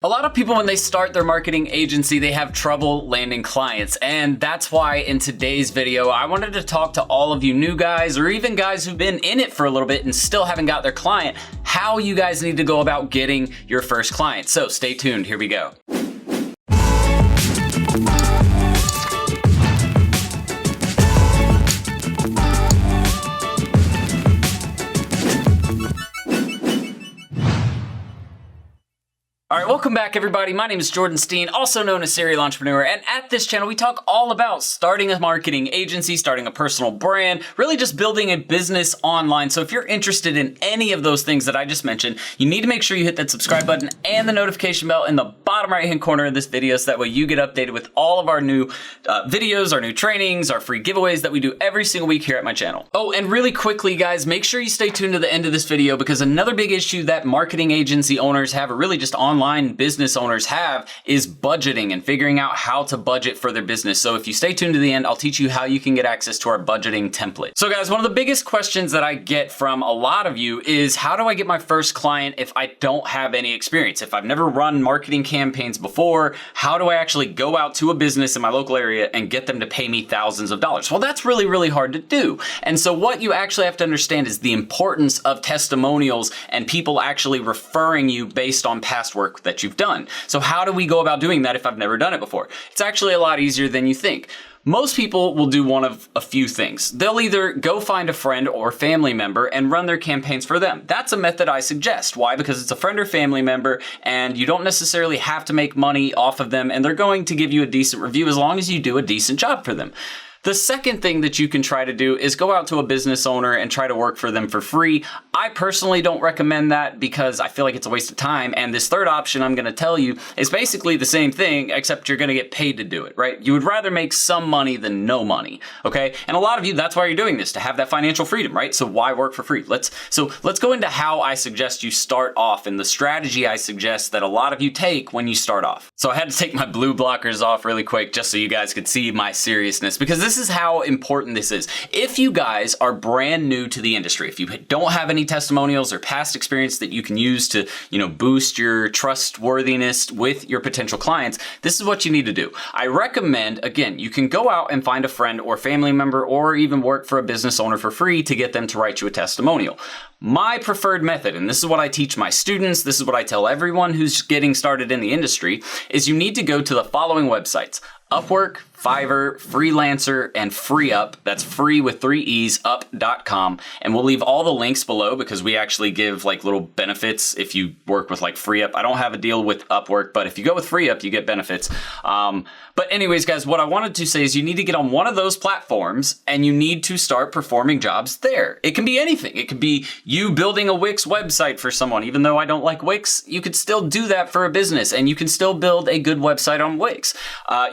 A lot of people, when they start their marketing agency, they have trouble landing clients. And that's why in today's video, I wanted to talk to all of you new guys, or even guys who've been in it for a little bit and still haven't got their client, how you guys need to go about getting your first client. So stay tuned, here we go. All right, welcome back everybody. My name is Jordan Steen, also known as Serial Entrepreneur, and at this channel we talk all about starting a marketing agency, starting a personal brand, really just building a business online. So if you're interested in any of those things that I just mentioned, you need to make sure you hit that subscribe button and the notification bell in the bottom right hand corner of this video so that way you get updated with all of our new videos, our new trainings, our free giveaways that we do every single week here at my channel. Oh, and really quickly guys, make sure you stay tuned to the end of this video because another big issue that marketing agency owners have, or really just online business owners have, is budgeting and figuring out how to budget for their business. So if you stay tuned to the end, I'll teach you how you can get access to our budgeting template. So guys, one of the biggest questions that I get from a lot of you is, how do I get my first client if I don't have any experience? If I've never run marketing campaigns before, how do I actually go out to a business in my local area and get them to pay me thousands of dollars? Well, that's really, really hard to do. And so what you actually have to understand is the importance of testimonials and people actually referring you based on past work that you've done. So how do we go about doing that if I've never done it before? It's actually a lot easier than you think. Most people will do one of a few things. They'll either go find a friend or family member and run their campaigns for them. That's a method I suggest. Why? Because it's a friend or family member and you don't necessarily have to make money off of them and they're going to give you a decent review as long as you do a decent job for them. The second thing that you can try to do is go out to a business owner and try to work for them for free. I personally don't recommend that because I feel like it's a waste of time. And this third option I'm gonna tell you is basically the same thing, except you're gonna get paid to do it, right? You would rather make some money than no money, okay? And a lot of you, that's why you're doing this, to have that financial freedom, right? So why work for free? Let's go into how I suggest you start off and the strategy I suggest that a lot of you take when you start off. So I had to take my blue blockers off really quick just so you guys could see my seriousness, because this is how important this is. If you guys are brand new to the industry, if you don't have any testimonials or past experience that you can use to, boost your trustworthiness with your potential clients, this is what you need to do. I recommend, again, you can go out and find a friend or family member or even work for a business owner for free to get them to write you a testimonial. My preferred method, and this is what I teach my students, this is what I tell everyone who's getting started in the industry, is you need to go to the following websites: Upwork, Fiverr, Freelancer, and FreeUp. That's free with 3 E's, up.com. And we'll leave all the links below because we actually give like little benefits if you work with like FreeUp. I don't have a deal with Upwork, but if you go with FreeUp, you get benefits. But anyways, guys, what I wanted to say is you need to get on one of those platforms and you need to start performing jobs there. It can be anything. It could be you building a Wix website for someone. Even though I don't like Wix, you could still do that for a business and you can still build a good website on Wix.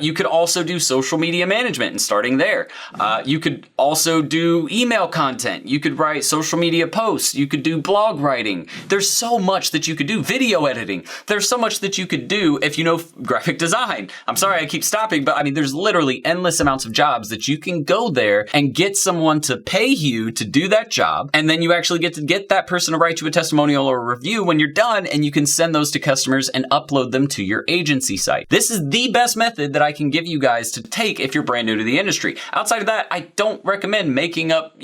You could also do social media management and starting there. You could also do email content. You could write social media posts. You could do blog writing. There's so much that you could do. Video editing. There's so much that you could do if you know graphic design. I'm sorry I keep stopping, but I mean, there's literally endless amounts of jobs that you can go there and get someone to pay you to do that job. And then you actually get to get that person to write you a testimonial or a review when you're done, and you can send those to customers and upload them to your agency site. This is the best method that I can give you guys to take if you're brand new to the industry. Outside of that, I don't recommend making up,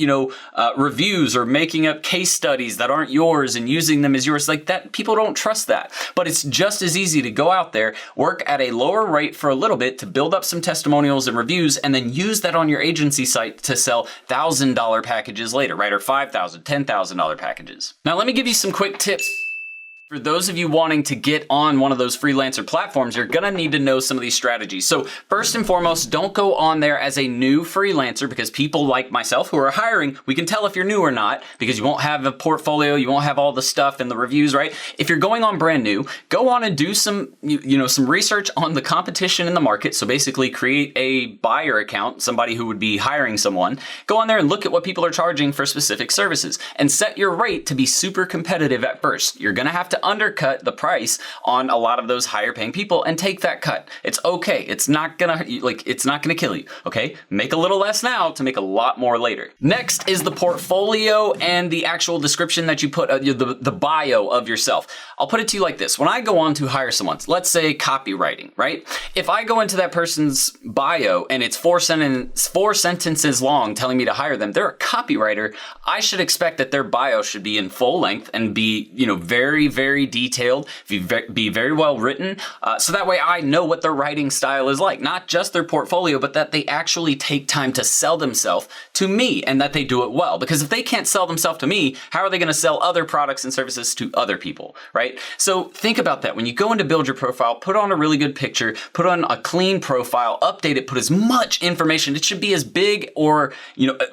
reviews or making up case studies that aren't yours and using them as yours like that. People don't trust that. But it's just as easy to go out there, work at a lower rate for a little bit to build up some testimonials and reviews, and then use that on your agency site to sell $1,000 packages later, right? Or $5,000, $10,000 packages. Now, let me give you some quick tips. For those of you wanting to get on one of those freelancer platforms, you're gonna need to know some of these strategies. So first and foremost, don't go on there as a new freelancer, because people like myself who are hiring, we can tell if you're new or not because you won't have a portfolio, you won't have all the stuff and the reviews, right? If you're going on brand new, go on and do some, some research on the competition in the market. So basically create a buyer account, somebody who would be hiring someone. Go on there and look at what people are charging for specific services and set your rate to be super competitive at first. You're gonna have to undercut the price on a lot of those higher paying people and take that cut. It's okay. It's not gonna kill you. Okay. Make a little less now to make a lot more later. Next is the portfolio and the actual description that you put, the bio of yourself. I'll put it to you like this. When I go on to hire someone, let's say copywriting, right? If I go into that person's bio and it's four sentences long telling me to hire them, they're a copywriter, I should expect that their bio should be in full length and be, very, very detailed, be very well written. So that way I know what their writing style is like, not just their portfolio, but that they actually take time to sell themselves to me and that they do it well. Because if they can't sell themselves to me, how are they going to sell other products and services to other people, right? So think about that. When you go in to build your profile, put on a really good picture, put on a clean profile, update it, put as much information. It should be as big or,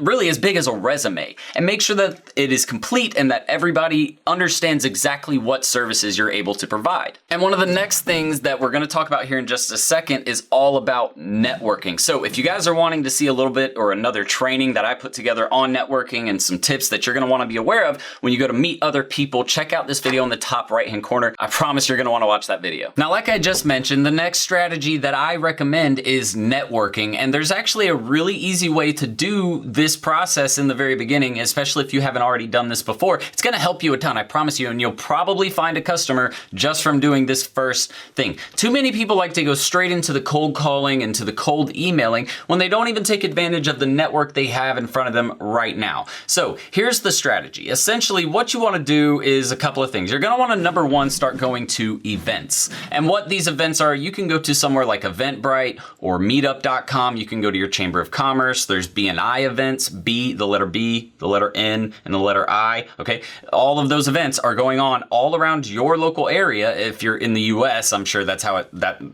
really as big as a resume, and make sure that it is complete and that everybody understands exactly what services you're able to provide. And one of the next things that we're going to talk about here in just a second is all about networking. So if you guys are wanting to see a little bit or another training that I put together on networking and some tips that you're going to want to be aware of when you go to meet other people, check out this video in the top right-hand corner. I promise you're going to want to watch that video. Now, like I just mentioned, the next strategy that I recommend is networking. And there's actually a really easy way to do this process in the very beginning, especially if you haven't already done this before. It's going to help you a ton, I promise you, and you'll probably find a customer just from doing this first thing. Too many people like to go straight into the cold calling and to the cold emailing when they don't even take advantage of the network they have in front of them right now. So here's the strategy. Essentially, what you want to do is a couple of things. You're going to want to, number one, start going to events. And what these events are, you can go to somewhere like Eventbrite or meetup.com. You can go to your Chamber of Commerce. There's BNI events, the letter B, the letter N, and the letter I, okay? All of those events are going on all around your local area. If you're in the US, I'm sure that's how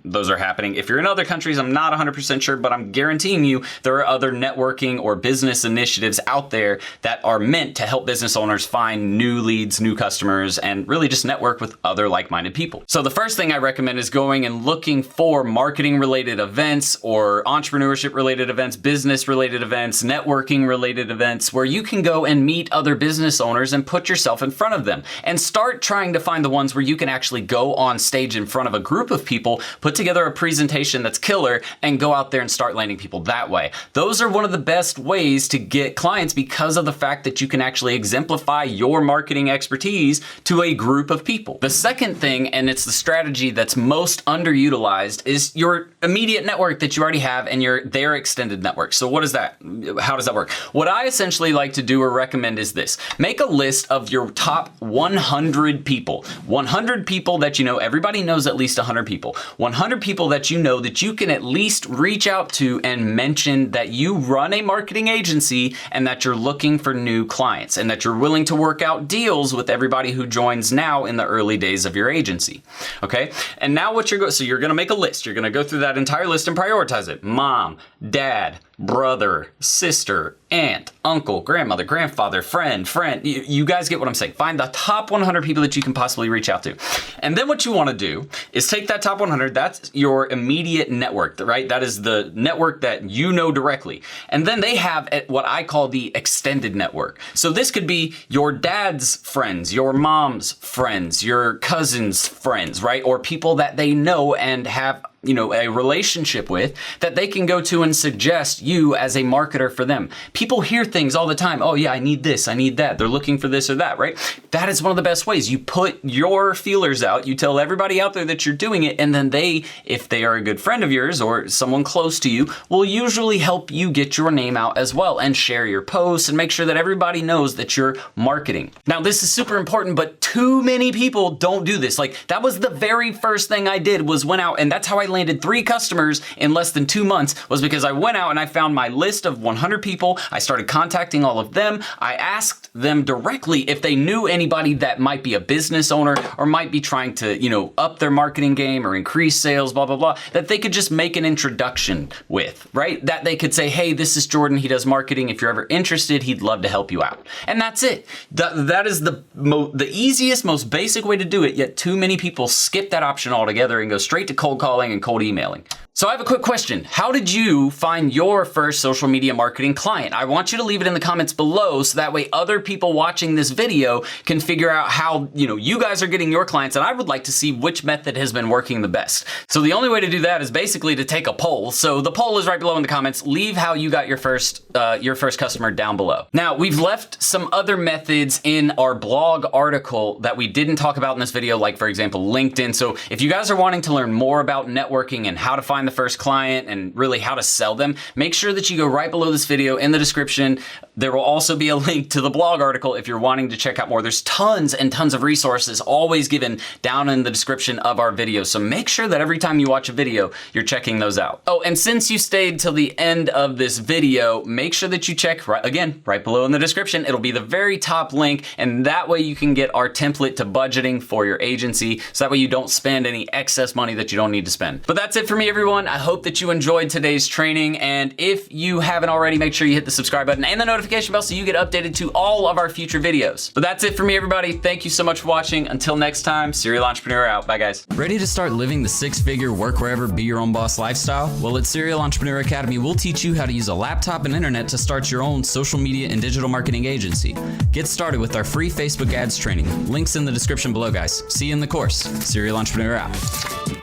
those are happening. If you're in other countries, I'm not 100% sure, but I'm guaranteeing you there are other networking or business initiatives out there that are meant to help business owners find new leads, new customers, and really just network with other like-minded people. So the first thing I recommend is going and looking for marketing-related events or entrepreneurship-related events, business-related events, networking-related events, where you can go and meet other business owners and put yourself in front of them. And start trying to find the ones where you can actually go on stage in front of a group of people, put together a presentation that's killer, and go out there and start landing people that way. Those are one of the best ways to get clients because of the fact that you can actually exemplify your marketing expertise to a group of people. The second thing, and it's the strategy that's most underutilized, is your immediate network that you already have and their extended network. So what is that? How does that work? What I essentially like to do or recommend is this. Make a list of your top 100 people. 100 people that you know. Everybody knows at least 100 people. 100 people that you know that you can at least reach out to and mention that you run a marketing agency and that you're looking for new clients and that you're willing to work out deals with everybody who joins now in the early days of your agency. Okay? And now what you're going to make a list. You're going to go through that entire list and prioritize it. Mom, dad, brother, sister, aunt, uncle, grandmother, grandfather, friend. You guys get what I'm saying. Find the top 100 people that you can possibly reach out to. And then what you want to do is take that top 100, that's your immediate network, right? That is the network that you know directly. And then they have what I call the extended network. So this could be your dad's friends, your mom's friends, your cousin's friends, right? Or people that they know and have a relationship with that they can go to and suggest you as a marketer for them. People hear things all the time. Oh yeah, I need this, I need that. They're looking for this or that, right? That is one of the best ways. You put your feelers out, you tell everybody out there that you're doing it, and then they, if they are a good friend of yours or someone close to you, will usually help you get your name out as well and share your posts and make sure that everybody knows that you're marketing. Now, this is super important, but too many people don't do this. Like, that was the very first thing I did, was went out, and that's how I landed 3 customers in less than 2 months, was because I went out and I found my list of 100 people. I started contacting all of them. I asked them directly if they knew anybody that might be a business owner or might be trying to, up their marketing game or increase sales, blah, blah, blah, that they could just make an introduction with, right? That they could say, hey, this is Jordan. He does marketing. If you're ever interested, he'd love to help you out. And that's it. That is the easiest, most basic way to do it, yet too many people skip that option altogether and go straight to cold calling and cold emailing. So I have a quick question. How did you find your first social media marketing client? I want you to leave it in the comments below so that way other people watching this video can figure out how, you guys are getting your clients, and I would like to see which method has been working the best. So the only way to do that is basically to take a poll. So the poll is right below in the comments. Leave how you got your first customer down below. Now, we've left some other methods in our blog article that we didn't talk about in this video, like for example, LinkedIn. So if you guys are wanting to learn more about networking and how to find the first client and really how to sell them, make sure that you go right below this video in the description. There will also be a link to the blog article if you're wanting to check out more. There's tons and tons of resources always given down in the description of our videos. So make sure that every time you watch a video, you're checking those out. Oh, and since you stayed till the end of this video, make sure that you check right below in the description. It'll be the very top link, and that way you can get our template to budgeting for your agency. So that way you don't spend any excess money that you don't need to spend. But that's it for me, everyone. I hope that you enjoyed today's training, and if you haven't already, make sure you hit the subscribe button and the notification bell so you get updated to all of our future videos. But that's it for me, everybody. Thank you so much for watching. Until next time, Serial Entrepreneur out. Bye, guys. Ready to start living the six-figure work wherever, be your own boss lifestyle? Well, at Serial Entrepreneur Academy, we'll teach you how to use a laptop and internet to start your own social media and digital marketing agency. Get started with our free Facebook ads training. Links in the description below, guys. See you in the course. Serial Entrepreneur out.